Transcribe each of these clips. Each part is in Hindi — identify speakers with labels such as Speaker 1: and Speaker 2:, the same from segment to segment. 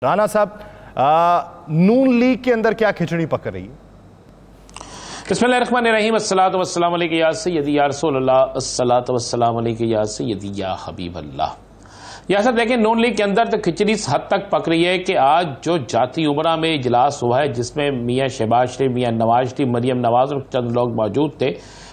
Speaker 1: राना साहब, नून लीग के अंदर क्या खिचड़ी पक रही है?
Speaker 2: बिस्मिल्लाहिर्रहमानिर्रहीम, अस्सलातु वस्सलामु अलैका या सय्यदी या रसूलल्लाह, अस्सलातु वस्सलामु अलैका या सय्यदी या हबीबल्लाह। या सर देखें, नून लीग के अंदर तो खिचड़ी इस हद तक पक रही है कि आज जो जाती उमरा में इजलास हुआ है जिसमें मियाँ शहबाज शरीफ, मियाँ नवाज शरीफ, मरियम नवाज और चंद लोग मौजूद थे,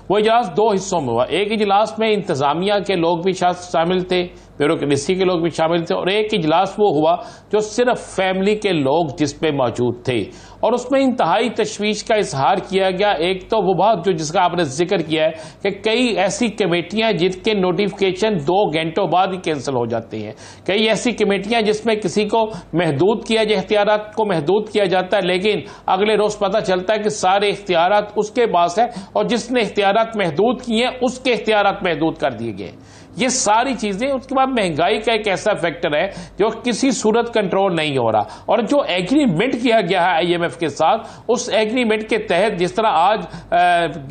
Speaker 2: वो इजलास दो हिस्सों में हुआ। एक इजलास में इंतजामिया के लोग भी शामिल थे, ब्यूरोक्रेसी के लोग भी शामिल थे, और एक इजलास वो हुआ जो सिर्फ फैमिली के लोग जिस पे मौजूद थे, और उसमें इंतहाई तशवीश का इजहार किया गया। एक तो वो बात जो जिसका आपने जिक्र किया है कि कई ऐसी कमेटियां जिनके नोटिफिकेशन 2 घंटों बाद ही कैंसिल हो जाते हैं, कई ऐसी कमेटियां जिसमें किसी को महदूद किया जाए, इख्तियारात को महदूद किया जाता है, लेकिन अगले रोज पता चलता है कि सारे इख्तियारात उसके पास है और जिसने इख्तियारात महदूद किए उसके इख्तियारात महदूद कर दिए गए। ये सारी चीजें, उसके बाद महंगाई का एक ऐसा फैक्टर है जो किसी सूरत कंट्रोल नहीं हो रहा, और जो एग्रीमेंट किया गया है आईएमएफ के साथ, उस एग्रीमेंट के तहत जिस तरह आज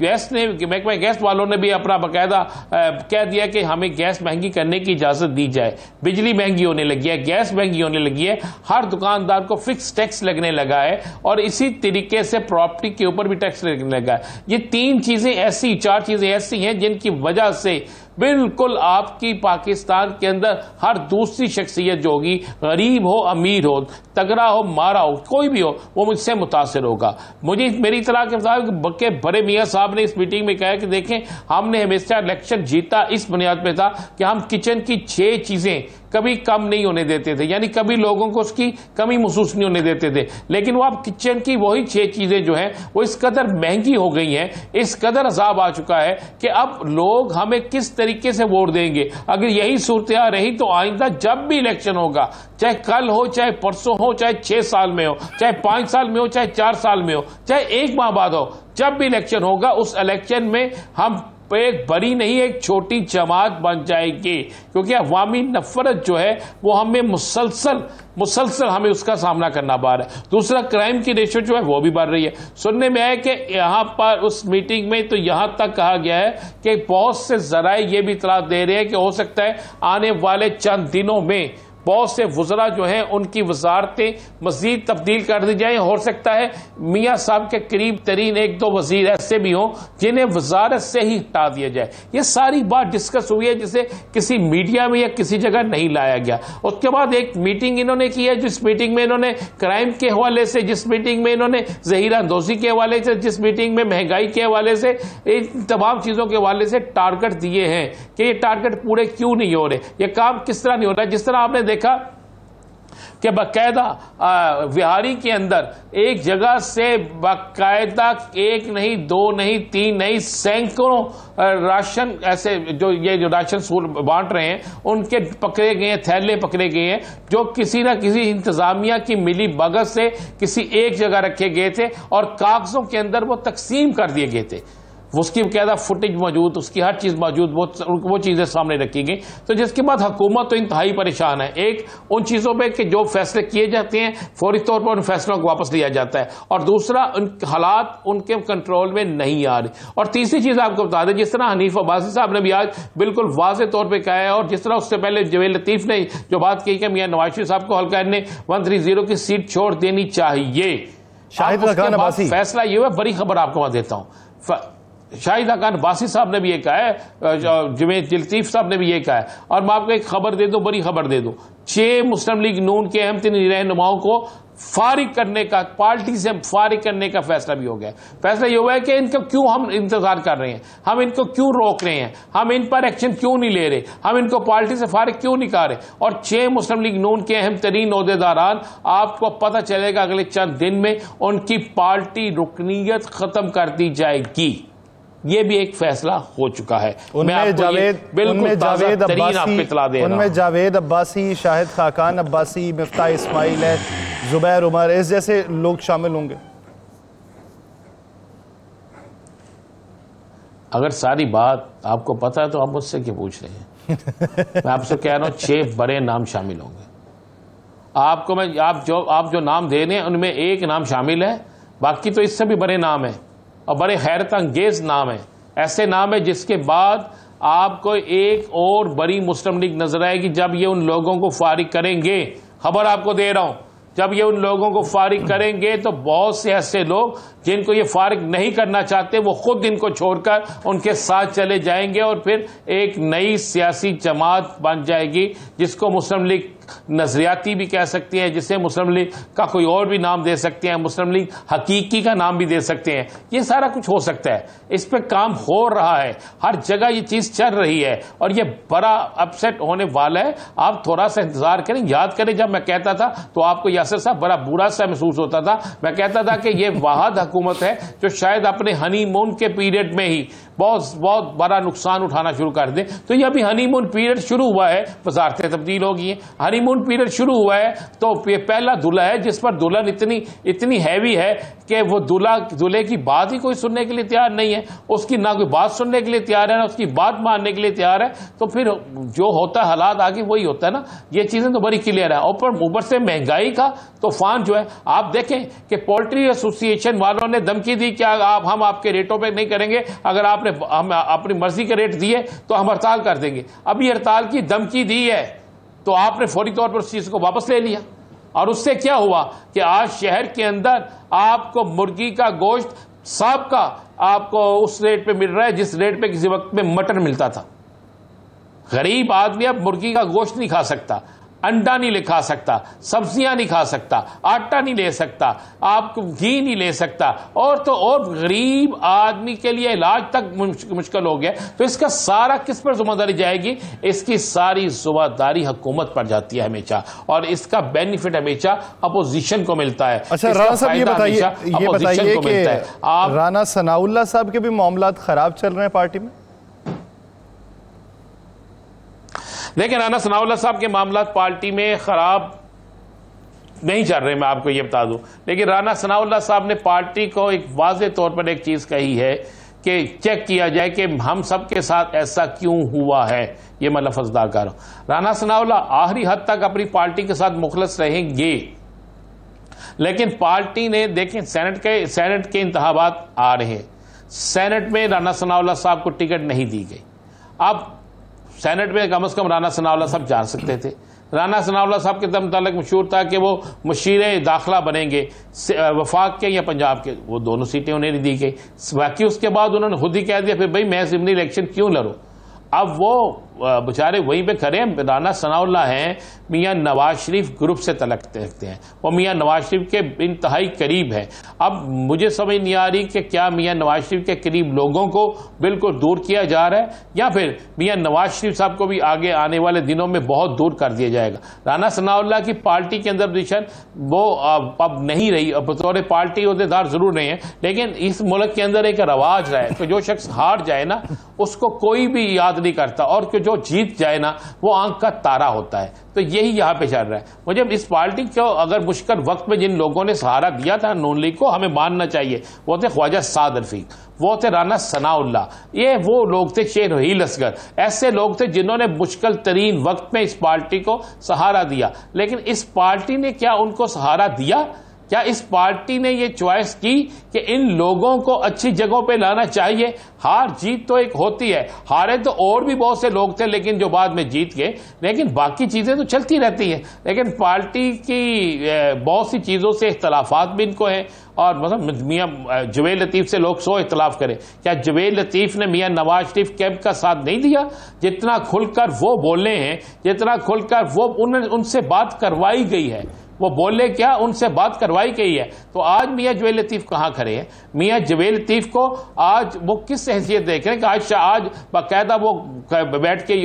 Speaker 2: गैस ने, महकमा गैस वालों ने भी अपना बाकायदा कह दिया कि हमें गैस महंगी करने की इजाजत दी जाए, बिजली महंगी होने लगी है, गैस महंगी होने लगी है, हर दुकानदार को फिक्स टैक्स लगने लगा है, और इसी तरीके से प्रॉपर्टी के ऊपर भी टैक्स लगने लगा है। ये 3 चीजें ऐसी, 4 चीजें ऐसी हैं जिनकी वजह से बिल्कुल आपकी पाकिस्तान के अंदर हर दूसरी शख्सियत जो होगी, गरीब हो, अमीर हो, तगड़ा हो, मारा हो, कोई भी हो, वो मुझसे मुतासिर होगा। मुझे मेरी तरह के बड़े मियाँ साहब ने इस मीटिंग में कहा कि देखें, हमने हमेशा इलेक्शन जीता इस बुनियाद पे था कि हम किचन की 6 चीजें कभी कम नहीं होने देते थे, यानी कभी लोगों को उसकी कमी महसूस नहीं होने देते थे। लेकिन वो अब किचन की वही 6 चीजें जो हैं वो इस कदर महंगी हो गई हैं, इस कदर अजाब आ चुका है कि अब लोग हमें किस तरीके से वोट देंगे। अगर यही सूरत रही तो आइंदा जब भी इलेक्शन होगा, चाहे कल हो, चाहे परसों हो, चाहे 6 साल में हो, चाहे 5 साल में हो, चाहे 4 साल में हो, चाहे 1 माह बाद हो, जब भी इलेक्शन होगा उस इलेक्शन में हम एक बड़ी नहीं एक छोटी जमात बन जाएगी, क्योंकि अवामी नफरत जो है वो हमें मुसलसल हमें उसका सामना करना पड़ रहा है। दूसरा, क्राइम की रेशो जो है वो भी बढ़ रही है। सुनने में आया कि यहां पर उस मीटिंग में तो यहां तक कहा गया है कि बहुत से जराए ये भी इतला दे रहे हैं कि हो सकता है आने वाले चंद दिनों में बहुत से वज़रा जो हैं उनकी वजारतें मजीद तब्दील कर दी जाएं। हो सकता है मियाँ साहब के करीब तरीन 1-2 वजीर ऐसे भी हों जिन्हें वजारत से ही हटा दिया जाए। ये सारी बात डिस्कस हुई है जिसे किसी मीडिया में या किसी जगह नहीं लाया गया। उसके बाद एक मीटिंग इन्होंने की है, जिस मीटिंग में इन्होंने क्राइम के हवाले से, जिस मीटिंग में इन्होंने ज़हीरा अंदोज़ी के हवाले से, जिस मीटिंग में महंगाई के हवाले से, इन तमाम चीज़ों के हवाले से टारगेट दिए हैं कि ये टारगेट पूरे क्यों नहीं हो रहे, ये काम किस तरह नहीं हो रहा। जिस तरह आपने देखा कि बाकायदा विहारी के अंदर एक जगह से बाकायदा 1 नहीं, 2 नहीं, 3 नहीं, सैकड़ों राशन ऐसे जो राशन बांट रहे हैं उनके पकड़े गए हैं, थैले पकड़े गए हैं जो किसी ना किसी इंतजामिया की मिली भगत से किसी एक जगह रखे गए थे और कागजों के अंदर वो तकसीम कर दिए गए थे। उसकी बाकायदा फुटेज मौजूद, उसकी हर चीज़ मौजूद, वो चीज़ें सामने रखी गई। तो जिसके बाद हुकूमत तो इंतहाई परेशान है। एक, उन चीज़ों पे कि जो फैसले किए जाते हैं फौरी तौर पर उन फैसलों को वापस लिया जाता है, और दूसरा, उन हालात उनके कंट्रोल में नहीं आ रही। और तीसरी चीज़ आपको बता दें, जिस तरह हनीफ अब्बासी साहब ने भी आज बिल्कुल वाज़ेह तौर पर कहा है, और जिस तरह उससे पहले जवेद लतीफ़ ने जो बात की कि मियाँ नवाज शरीफ साहब को हल्का ने 130 की सीट छोड़ देनी चाहिए। फैसला ये हुआ, बड़ी खबर आपको वहां देता हूं, शाहिद खान अब्बासी साहब ने भी ये कहा है, जवेद लतीफ साहब ने भी ये कहा है, और मैं आपको एक खबर दे दूं, बड़ी खबर दे दूं, 6 मुस्लिम लीग नून के अहम 3 रहनुमाओं को फारिग करने का, पार्टी से फारिग करने का फैसला भी हो गया। फैसला ये हुआ है कि इनको क्यों हम इंतजार कर रहे हैं, हम इनको क्यों रोक रहे हैं, हम इन पर एक्शन क्यों नहीं ले रहे, हम इनको पार्टी से फारिग क्यों नहीं कर रहे। और 6 मुस्लिम लीग नून के अहम तरीन ओहदेदारान, आपको पता चलेगा अगले चंद दिन में उनकी पार्टी रुकनीयत खत्म कर दी जाएगी। ये भी एक फैसला हो चुका है।
Speaker 1: उनमें जावेद अब्बासी, शाहिद खाकान अब्बासी, मिफ्ताह इस्माइल है, जुबैर उमर, इस जैसे लोग शामिल होंगे।
Speaker 2: अगर सारी बात आपको पता है तो आप मुझसे क्यों पूछ रहे हैं? मैं आपसे कह रहा हूं 6 बड़े नाम शामिल होंगे। आपको मैं आप जो नाम दे रहे हैं उनमें एक नाम शामिल है, बाकी तो इससे भी बड़े नाम है और बड़े हैरत अंगेज नाम है। ऐसे नाम है जिसके बाद आपको एक और बड़ी मुस्लिम लीग नजर आएगी जब ये उन लोगों को फारिग करेंगे। खबर आपको दे रहा हूं, जब ये उन लोगों को फारिग करेंगे तो बहुत से ऐसे लोग जिनको ये फारिग नहीं करना चाहते वो खुद इनको छोड़कर उनके साथ चले जाएंगे और फिर एक नई सियासी जमात बन जाएगी, जिसको मुस्लिम लीग नजरियाती भी कह सकती है, जिसे मुस्लिम लीग का कोई और भी नाम दे सकते हैं, मुस्लिम लीग हकीकी का नाम भी दे सकते हैं। ये सारा कुछ हो सकता है, इस पे काम हो रहा है, हर जगह ये चीज चल रही है और ये बड़ा अपसेट होने वाला है। आप थोड़ा सा इंतजार करें। याद करें जब मैं कहता था तो आपको यासिर साहब बड़ा बुरा सा महसूस होता था। मैं कहता था कि ये वाहिद हुकूमत है जो शायद अपने हनीमून के पीरियड में ही बहुत बड़ा नुकसान उठाना शुरू कर दे। तो ये अभी हनीमून पीरियड शुरू हुआ है, वजारतें तब्दील हो गई हैं, हनीमून पीरियड शुरू हुआ है। तो ये पहला दूल्हा है जिस पर दुल्हन इतनी हैवी है कि वो दूल्हे की बात ही कोई सुनने के लिए तैयार नहीं है, उसकी ना कोई बात सुनने के लिए तैयार है ना उसकी बात मानने के लिए तैयार है। तो फिर जो होता है हालात आगे वही होता है ना। ये चीजें तो बड़ी क्लियर है। और ऊपर से महंगाई का तूफान जो है, आप देखें कि पोल्ट्री एसोसिएशन वालों ने धमकी दी कि हम आपके रेटों पे नहीं करेंगे, अगर आपने हम अपनी मर्जी के रेट दिए तो हम हड़ताल कर देंगे। अभी हड़ताल की धमकी दी है तो आपने फौरी तौर पर उस चीज को वापस ले लिया और उससे क्या हुआ कि आज शहर के अंदर आपको मुर्गी का गोश्त सब का आपको उस रेट पे मिल रहा है जिस रेट पे किसी वक्त में मटन मिलता था। गरीब आदमी अब मुर्गी का गोश्त नहीं खा सकता, अंडा नहीं खा सकता, सब्जियां नहीं खा सकता, आटा नहीं ले सकता, आप घी नहीं ले सकता, और तो और गरीब आदमी के लिए इलाज तक मुश्किल हो गया। तो इसका सारा किस पर जिम्मेदारी जाएगी? इसकी सारी जिम्मेदारी हुकूमत पर जाती है हमेशा, और इसका बेनिफिट हमेशा अपोजिशन को मिलता है।
Speaker 1: अच्छा राना साहब ये बताइए कि राना सनाउल्लाह साहब के भी मामलात खराब चल रहे हैं पार्टी में।
Speaker 2: लेकिन राना सनाउल्लाह साहब के मामला पार्टी में खराब नहीं चल रहे, मैं आपको ये बता दूं। लेकिन राना सनाउल्लाह साहब ने पार्टी को एक वाज़े तौर पर एक चीज कही है कि चेक किया जाए कि हम सब के साथ ऐसा क्यों हुआ है। ये मैं लफ्ज़दार कर रहा हूं। राना सनाउल्लाह आखिरी हद तक अपनी पार्टी के साथ मुखलस रहेंगे, लेकिन पार्टी ने देखें सेनेट के इंतखाबात आ रहे हैं, सेनेट में राना सनाउल्लाह साहब को टिकट नहीं दी गई। अब सेनेट में कम से कम राना सनाउल्लाह साहब जा सकते थे। राना सनाउल्लाह साहब के मुतालिक मशहूर था कि वो मुशीर दाखिला बनेंगे, वफाक के या पंजाब के, वो दोनों सीटें उन्हें नहीं दी गई। बाकी उसके बाद उन्होंने खुद ही कह दिया फिर भाई मैं असेंबली इलेक्शन क्यों लड़ूं। अब वो बेचारे वहीं पे खड़े हैं। राना सनाउल्लाह हैं मियां नवाज शरीफ ग्रुप से तलक रखते हैं, वो मियां नवाज शरीफ के इंतहाई करीब है। अब मुझे समझ नहीं आ रही कि क्या मियां नवाज शरीफ के करीब लोगों को बिल्कुल दूर किया जा रहा है या फिर मियां नवाज शरीफ साहब को भी आगे आने वाले दिनों में बहुत दूर कर दिया जाएगा। राना सनाउल्लाह की पार्टी के अंदर पोजीशन वो अब नहीं रही, अब बतौर पार्टी अहदेदार जरूर नहीं है, लेकिन इस मुल्क के अंदर एक रवाज है कि जो शख्स हार जाए ना उसको कोई भी याद नहीं करता, और जो जीत जाए ना वो आंख का तारा होता है। तो यही यहां पे चल रहा है। मुझे इस पार्टी को अगर मुश्किल वक्त में जिन लोगों ने सहारा दिया था नून लीग को, हमें मानना चाहिए। वो थे ख्वाजा साद रफीक, वो थे राना सनाउल्लाह, ये वो लोग थे शेर रहील असगर, ऐसे लोग थे जिन्होंने मुश्किल तरीन वक्त में इस पार्टी को सहारा दिया। लेकिन इस पार्टी ने क्या उनको सहारा दिया? क्या इस पार्टी ने ये चॉइस की कि इन लोगों को अच्छी जगहों पे लाना चाहिए? हार जीत तो एक होती है, हारे तो और भी बहुत से लोग थे लेकिन जो बाद में जीत गए, लेकिन बाकी चीजें तो चलती रहती हैं। लेकिन पार्टी की बहुत सी चीजों से इख्तलाफात भी इनको हैं, और मतलब मियां जवेद लतीफ से लोग सो इख्तलाफ करें, क्या जवेद लतीफ ने मियां नवाज शरीफ कैंप का साथ नहीं दिया? जितना खुलकर वो बोले हैं, जितना खुलकर वो उनसे बात करवाई गई है, वो बोले क्या उनसे बात करवाई गई है। तो आज मियां जवेद लतीफ कहां खड़े हैं? मियां जवेद लतीफ को आज वो किस हैसियत देख रहे हैं कि आज बाकायदा वो बैठ के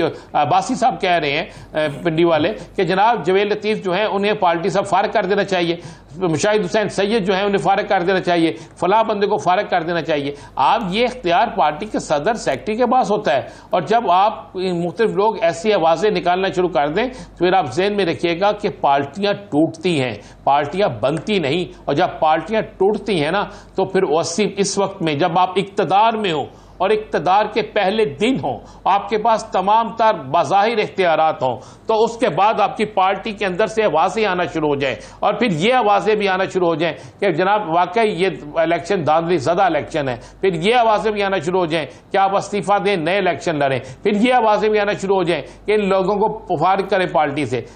Speaker 2: बासी साहब कह रहे हैं पिंडी वाले कि जनाब जवेद लतीफ जो है उन्हें पार्टी से फारिग कर देना चाहिए, मुशाहिद हुसैन सैयद जो है उन्हें फारिग कर देना चाहिए, फलां बंदे को फारिग कर देना चाहिए। आप ये इख्तियार पार्टी के सदर सेक्रेटरी के पास होता है, और जब आप मुख्तलिफ लोग ऐसी आवाजें निकालना शुरू कर दें तो फिर आप ज़हन में रखिएगा कि पार्टियां टूटती हैं, पार्टियां बनती नहीं। और जब पार्टियां टूटती हैं ना तो फिर इस वक्त में जब आप इक्तदार में हो और इक्तदार के पहले दिन हो, आपके पास तमाम तर बाज़ाहिर इख्तियारात हों, तो उसके बाद आपकी पार्टी के अंदर से आवाज़ें आना शुरू हो जाएं, और फिर ये आवाज़ें भी आना शुरू हो जाएं कि जनाब वाकई ये इलेक्शन धांधली ज़दा इलेक्शन है। फिर ये आवाज़ें भी आना शुरू हो जाएं कि आप इस्तीफ़ा दें, नए इलेक्शन लड़ें। फिर ये आवाज़ें भी आना शुरू हो जाएं कि इन लोगों को फारिग करें पार्टी से।